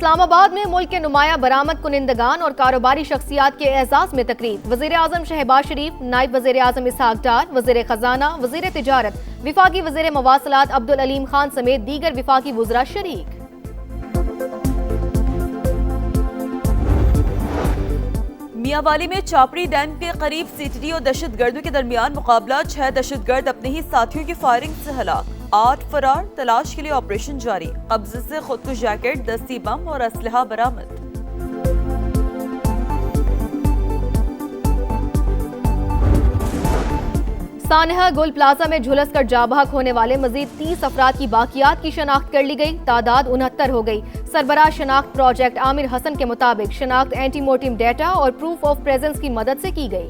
इस्लामाबाद में मुल्क के नुमाया बरामद कुनिंदगान और कारोबारी शख्सियात के एजाज में तकरीब। वजीर आजम शहबाज शरीफ, नायब वजीर आजम इसहाक डार, वजीर खजाना, वजीर तिजारत, विफाकी वजीर मवासलात अब्दुल अलीम खान समेत दीगर विफाकी वुज़रा शरीक। मियांवाली में चापड़ी डैम के करीब सीटीडी और दहशतगर्दों के दरमियान मुकाबला। 6 दहशतगर्द अपने ही साथियों की फायरिंग से हलाक, 8 फरार। तलाश के लिए ऑपरेशन जारी। कब्जे से खुदकुश जैकेट, दस्ती बम और असलहा बरामद। सानहा गुल प्लाजा में झुलस कर जाबहक होने वाले मजीद 30 अफराद की बाकियात की शनाख्त कर ली गई। तादाद 69 हो गई। सरबराह शनाख्त प्रोजेक्ट आमिर हसन के मुताबिक शनाख्त एंटीमोर्टिम डेटा और प्रूफ ऑफ प्रेजेंस की मदद से की गई।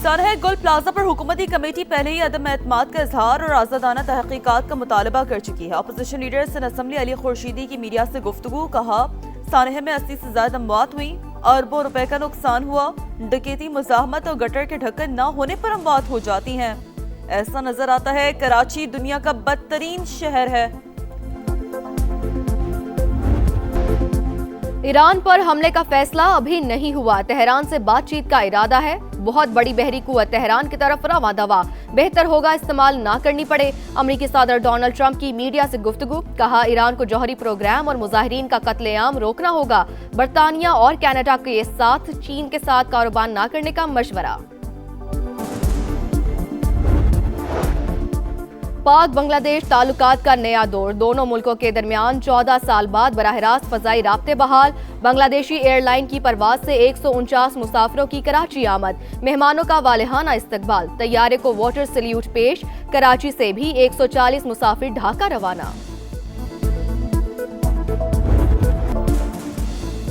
सानहा गुल प्लाजा पर हुकूमती कमेटी पहले ही अदम एतमाद का इजहार और आजादाना तहकीकात का मुतालबा कर चुकी है। अपोजिशन लीडर सन असम्बली अली खुर्शीदी की मीडिया से गुफ्तगू। कहा, सानहा में 80 से ज्यादा अमवात हुई, अरबों रुपए का नुकसान हुआ। डकैती, मुजाहमत और गटर के ढक्कन न होने पर अमवात हो जाती हैं। ऐसा नजर आता है कराची दुनिया का बदतरीन शहर है। ईरान पर हमले का फैसला अभी नहीं हुआ। तेहरान से बातचीत का इरादा है। बहुत बड़ी बहरी कुव्वत तेहरान की तरफ रवा दवा। बेहतर होगा इस्तेमाल ना करनी पड़े। अमरीकी सदर डोनाल्ड ट्रंप की मीडिया से गुफ्तगू। कहा, ईरान को जौहरी प्रोग्राम और मुजाहिरीन का कत्लेआम रोकना होगा। बरतानिया और कनाडा के साथ चीन के साथ कारोबार ना करने का मशवरा। पाक बांग्लादेश ताल्लुकात का नया दौर। दोनों मुल्कों के दरमियान 14 साल बाद बराह रास्त फजाई राब्ते बहाल। बांग्लादेशी एयरलाइन की परवाज से 149 मुसाफिरों की कराची आमद। मेहमानों का वालेहाना इस्तकबाल। तैयारे को वाटर सल्यूट पेश। कराची से भी 140 मुसाफिर ढाका रवाना।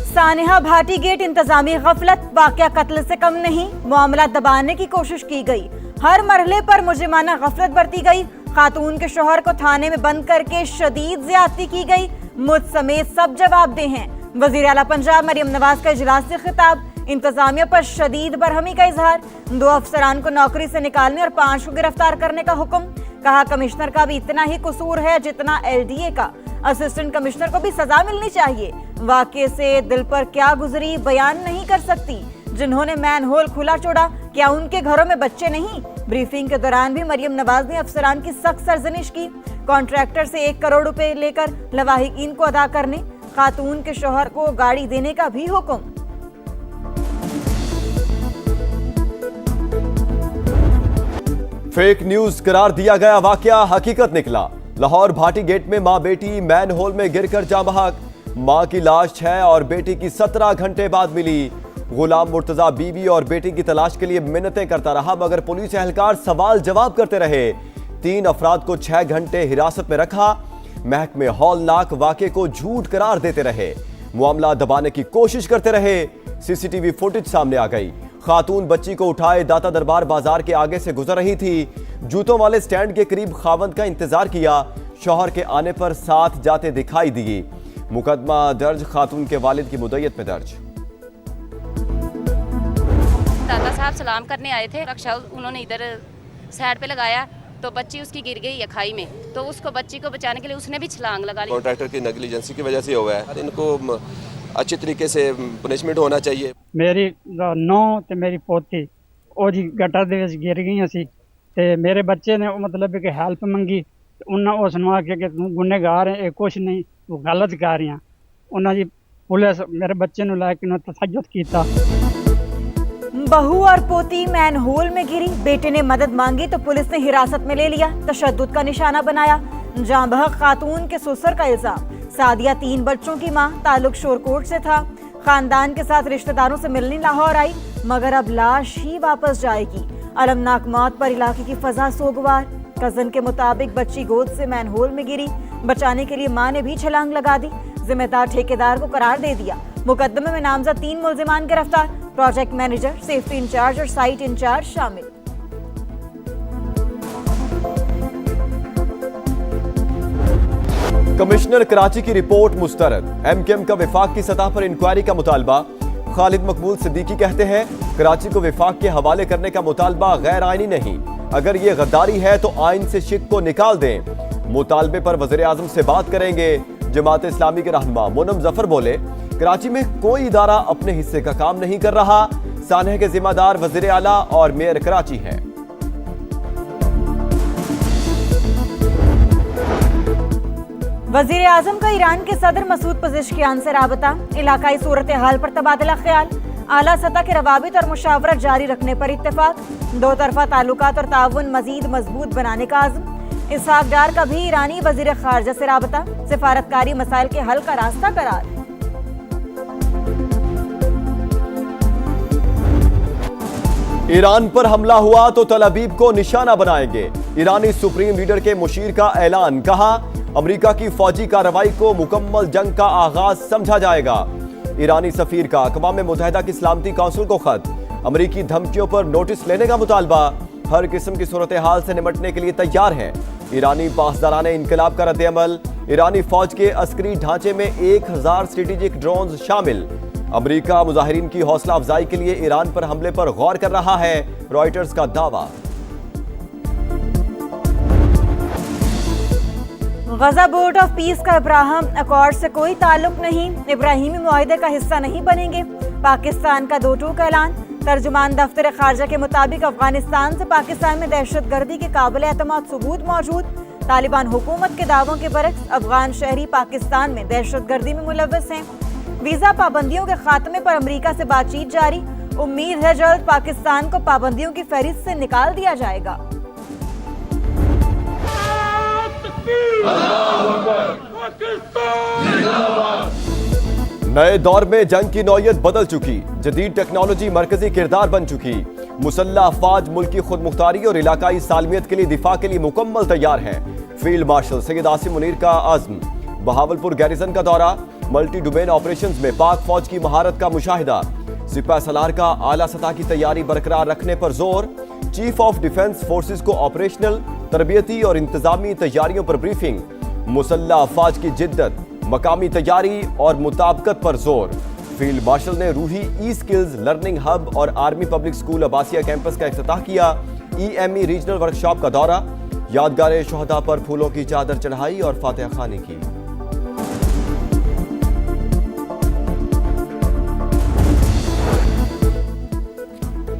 सानहा भाटी गेट इंतजामी गफलत। वाकया कत्ल से कम नहीं। मामला दबाने की कोशिश की गई। हर मरहले पर मुजरिमाना गफलत बरती गई। खातून के शोहर को थाने में बंद करके शदीद ज्यादती की गई। मुझ समेत सब जवाबदेह हैं। वजीर आला पंजाब मरियम नवाज का इजलास से खिताब। इंतजामिया पर शदीद बरहमी का इजहार। 2 अफसरान को नौकरी से निकालने और 5 को गिरफ्तार करने का हुक्म। कहा, कमिश्नर का भी इतना ही कसूर है जितना LDA का। असिस्टेंट कमिश्नर को भी सजा मिलनी चाहिए। वाकये से दिल पर क्या गुजरी बयान नहीं कर सकती। जिन्होंने मैनहोल खुला छोड़ा, क्या उनके घरों में बच्चे नहीं? ब्रीफिंग के दौरान भी मरियम नवाज ने अफसरान की सख्त सरजनिश की। कॉन्ट्रैक्टर से 1 करोड़ रुपए लेकर लवाहिकीन को अदा करने, खातून के शौहर को गाड़ी देने का भी हुक्म। फेक न्यूज करार दिया गया वाकया हकीकत निकला। लाहौर भाटी गेट में मां बेटी मैनहोल में गिरकर जाँ बहक। मां की लाश 6 और बेटी की 17 घंटे बाद मिली। गुलाम मुर्तजा बीवी और बेटी की तलाश के लिए मिन्नतें करता रहा, मगर पुलिस एहलकार सवाल जवाब करते रहे। 3 अफराद को 6 घंटे हिरासत में रखा। महकमे हौलनाक वाकये को झूठ करार देते रहे। मामला दबाने की कोशिश करते रहे। CCTV फुटेज सामने आ गई। खातून बच्ची को उठाए दाता दरबार बाजार के आगे से गुजर रही थी। जूतों वाले स्टैंड के करीब खावंद का इंतजार किया। शौहर के आने पर साथ जाते दिखाई दिए। मुकदमा दर्ज खातून के वालिद की मुद्दत में दर्ज। दादा साहब सलाम करने आए थे। रक्षा उन्होंने इधर साइड पे लगाया तो बच्ची उसकी गिर गई है खाई में। तो उसको बच्ची को बचाने के लिए उसने भी छलांग लगा ली। कॉन्ट्रैक्टर की नेग्लिजेंसी की वजह से हुआ है। इनको अच्छे तरीके से पनिशमेंट होना चाहिए। मेरी नौ ते मेरी पोती ओदी गटर दे विच गिर गई सी ते मेरे बच्चे ने मतलब कि हेल्प मंगी। उन्होंने उस नू आख्या कि तू गुनहगार है, कुछ नहीं, तू गलत कर रहा। उन्होंने जी पुलिस मेरे बच्चे नू लैके तशद्दुद कीता। बहू और पोती मैनहोल में गिरी। बेटे ने मदद मांगी तो पुलिस ने हिरासत में ले लिया। तशद्दुद का निशाना बनाया। जाँ बहक खातून के ससुर का इल्जाम। सादिया 3 बच्चों की मां। ताल्लुक शोरकोट से था। खानदान के साथ रिश्तेदारों से मिलने लाहौर आई, मगर अब लाश ही वापस जाएगी। अलमनाक मौत पर इलाके की फजा सोगवार। कजन के मुताबिक बच्ची गोद से मैनहोल में गिरी। बचाने के लिए मां ने भी छलांग लगा दी। जिम्मेदार ठेकेदार को करार दे दिया। मुकदमे में नामजद 3 मुलजिमान गिरफ्तार। प्रोजेक्ट मैनेजर, सेफ्टी इंचार्ज और साइट इंचार्ज शामिल। कमिश्नर कराची की रिपोर्ट मुस्तरद। MKM का विफाक की सतह पर इंक्वायरी का मुतालबा। खालिद मकबूल सिद्दीकी कहते हैं, कराची को विफाक के हवाले करने का मुतालबा गैर आईनी नहीं, अगर ये गद्दारी है तो आइन से शिक को निकाल दें। मुतालबे पर वज़ीर आज़म से बात करेंगे। जमात इस्लामी के रहनुमा मोनम जफर बोले, कराची में कोई इदारा अपने हिस्से का काम नहीं कर रहा। सानह के जिम्मेदार वज़ीर आला और मेयर कराची हैं। वजीर आजम का ईरान के सदर मसूद पज़ेश्कियान से राबता, इलाकाई सूरत हाल पर तबादला ख्याल, आला सतह के रवाबित और मुशावरत जारी रखने पर इत्तेफाक, दो तरफा ताल्लुकात और ताउन मजीद मजबूत बनाने का आज़म। इसहाक डार का भी ईरानी वजीर खारजा से राबता, सिफारतकारी मसाइल के हल का रास्ता करार। ईरान पर हमला हुआ तो तल अबीब को निशाना बनाएंगे। ईरानी सुप्रीम लीडर के मुशीर का ऐलान, कहा अमेरिका की फौजी कार्रवाई को मुकम्मल जंग का आगाज समझा जाएगा। ईरानी सफीर का अक़वाम मुत्तहिदा की सलामती काउंसिल को खत, अमेरिकी धमकियों पर नोटिस लेने का मुतालबा, हर किस्म की सूरत हाल से निपटने के लिए तैयार है। ईरानी पासदाराने इनकलाब का रद्द-ए-अमल, ईरानी फौज के अस्करी ढांचे में 1000 स्ट्रेटेजिक ड्रोन शामिल। अमेरिका मुजाहिरीन की हौसला अफजाई के लिए ईरान पर हमले पर गौर कर रहा है, रॉयटर्स का दावा। गजा बोर्ड ऑफ पीस का इब्राहिम अकॉर्ड से कोई ताल्लुक नहीं, इब्राहिमी मुआहदे का हिस्सा नहीं बनेंगे। पाकिस्तान का 2 टूक ऐलान, तर्जुमान दफ्तर खारजा के मुताबिक अफगानिस्तान से पाकिस्तान में दहशतगर्दी के काबिल एतमाद सबूत मौजूद। तालिबान हुकूमत के दावों के बरक्स अफगान शहरी पाकिस्तान में दहशतगर्दी में मुलव्वस हैं। वीजा पाबंदियों के खात्मे पर अमेरिका से बातचीत जारी, उम्मीद है जल्द पाकिस्तान को पाबंदियों की फहरिस्त से निकाल दिया जाएगा। नए दौर में जंग की नौयत बदल चुकी, जदीद टेक्नोलॉजी मरकजी किरदार बन चुकी। मुसल्लह अफवाज मुल्की खुद मुख्तारी और इलाकाई सालमियत के लिए दिफा के लिए मुकम्मल तैयार हैं। फील्ड मार्शल सैयद आसिम मुनीर का आज़म, बहावलपुर गैरिजन का दौरा, मल्टी डोमेन ऑपरेशंस में पाक फौज की महारत का मुशाहिदा। सिपाह सलार का आला सतह की तैयारी बरकरार रखने पर जोर। चीफ ऑफ डिफेंस फोर्सेस को ऑपरेशनल, तरबियती और इंतजामी तैयारियों पर ब्रीफिंग। मुसल्लह अफवाज की जिद्दत, मकामी तैयारी और मुताबकत पर जोर। फील्ड मार्शल ने रूही ई स्किल्स लर्निंग हब और army public school Abbasiya campus का इफ्तिताह किया। EME रीजनल वर्कशॉप का दौरा, यादगार शोहदा पर फूलों की चादर चढ़ाई और फातिहा खानी की।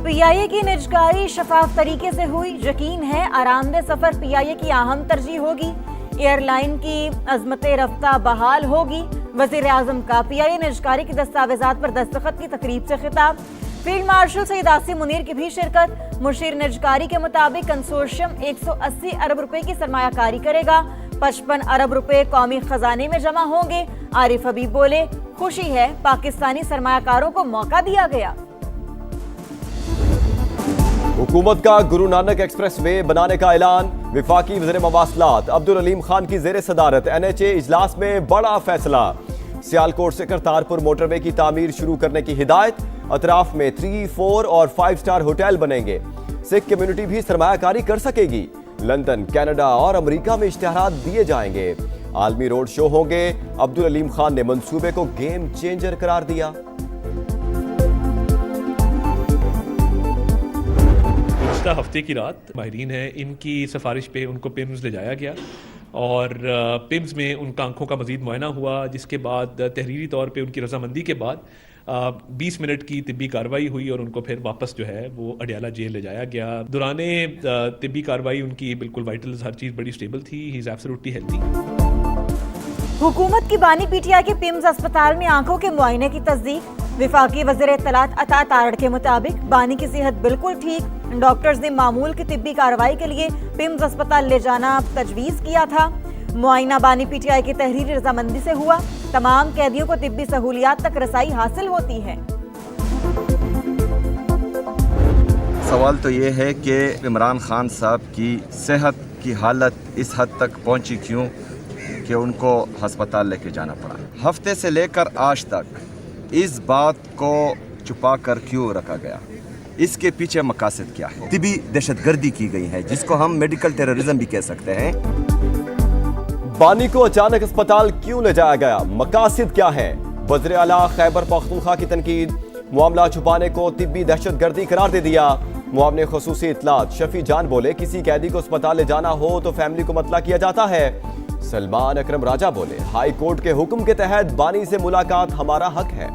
PIA की निजकारी शफाफ तरीके से हुई, यकीन है आरामदेह सफर PIA की अहम तरजीह होगी। एयरलाइन की अजमत रफ्ता बहाल होगी। वजीर आजम का PIA निजकारी की दस्तावेजात पर दस्तखत की तकरीब से खिताब। फील्ड मार्शल सैयद आसिम मुनीर की भी शिरकत। मुशीर निजकारी के मुताबिक कंसोर्शियम 180 अरब रुपए की सरमायाकारी करेगा। 55 अरब रुपए कौमी खजाने में जमा होंगे। आरिफ हबीब बोले, खुशी है पाकिस्तानी सरमायाकारों को मौका दिया गया। हुकूमत का गुरु नानक एक्सप्रेस वे बनाने का ऐलान। विफाकी वज़ीर मवासलात अब्दुल अलीम खान की ज़ेर सदारत NHA इजलास में बड़ा फैसला। सियालकोट से करतारपुर मोटरवे की तामीर शुरू करने की हिदायत। अतराफ में 3, 4 और 5 स्टार होटल बनेंगे। सिख कम्युनिटी भी सरमायाकारी कर सकेगी। लंदन, कनाडा और अमेरिका में इश्तिहारात दिए जाएंगे। आलमी रोड शो होंगे। अब्दुल अलीम खान ने मंसूबे को गेम चेंजर करार दिया। हफ्ते की रात माहिरीन है, इनकी सिफारिश पे उनको पिम्स ले जाया गया और पिम्स में उनका आंखों का मजीद मुआयना हुआ, जिसके बाद तहरीरी तौर पे उनकी रजामंदी के बाद 20 मिनट की तिब्बी कार्रवाई हुई और उनको फिर वापस जो है वो अडियाला जेल ले जाया गया। दौराने तिब्बी कार्रवाई उनकी बिल्कुल वाइटल्स, हर चीज़ बड़ी स्टेबल थी। He is absolutely healthy. हुकूमत की बानी PTI के पिम्स अस्पताल में आंखों के मुआयने की तस्दीक। विफाकी वज़ीर इत्तलात अता तारड़ के मुताबिक बानी की सेहत बिल्कुल ठीक। डॉक्टर्स ने मामूल की तिब्बी कार्रवाई के लिए पिम्स अस्पताल ले जाना तजवीज़ किया था। मुआयना बानी PTI की तहरीरी रजामंदी से हुआ। तमाम कैदियों को तिब्बी सहूलियात तक रसाई हासिल होती है। सवाल तो ये है कि इमरान खान साहब की सेहत की हालत इस हद तक पहुंची क्यों कि उनको हस्पताल लेके जाना पड़ा। हफ्ते से लेकर आज तक इस बात को छुपा कर क्यों रखा गया, इसके पीछे मकासद क्या है? तिब्बी दहशतगर्दी की गई है, जिसको हम मेडिकल टेररिज्म भी कह सकते हैं। बानी को अचानक अस्पताल क्यों ले जाया गया, मकासद क्या है? वज़ीर आला खैबर पख्तूनख्वा की तनकीद। मामला छुपाने को तिब्बी दहशतगर्दी करार दे दिया। मुआवने खुसूसी इतलात शफी जान बोले, किसी कैदी को अस्पताल ले जाना हो तो फैमिली को मतला किया जाता है। सलमान अकरम राजा बोले, हाई कोर्ट के हुक्म के तहत बानी से मुलाकात हमारा हक है।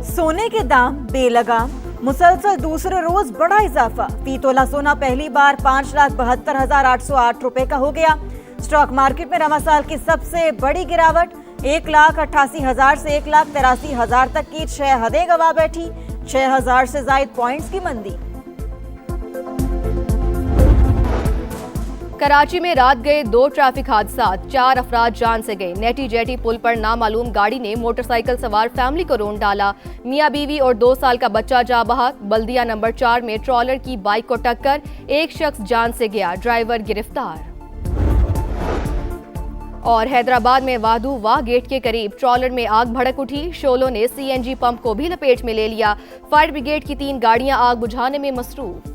सोने के दाम बेलगाम, मुसलसल दूसरे रोज बड़ा इजाफा। फी तोला सोना पहली बार 5,72,808 रुपए का हो गया। स्टॉक मार्केट में रवा साल की सबसे बड़ी गिरावट, 1,88,000 से 1,83,000 तक की 6 हदें गवा बैठी। 6,000 से जायद पॉइंट्स की मंदी। कराची में रात गए 2 ट्रैफिक हादसात, 4 अफराद जान से गए। नेटी जेटी पुल पर नामालूम गाड़ी ने मोटरसाइकिल सवार फैमिली को रोन डाला। मियां बीवी और 2 साल का बच्चा जा बहक। बल्दिया नंबर 4 में ट्रॉलर की बाइक को टक्कर, 1 शख्स जान से गया, ड्राइवर गिरफ्तार। और हैदराबाद में वादू वाह गेट के करीब ट्रॉलर में आग भड़क उठी। शोलों ने सीएनजी पंप को भी लपेट में ले लिया। फायर ब्रिगेड की 3 गाड़ियां आग बुझाने में मसरूफ।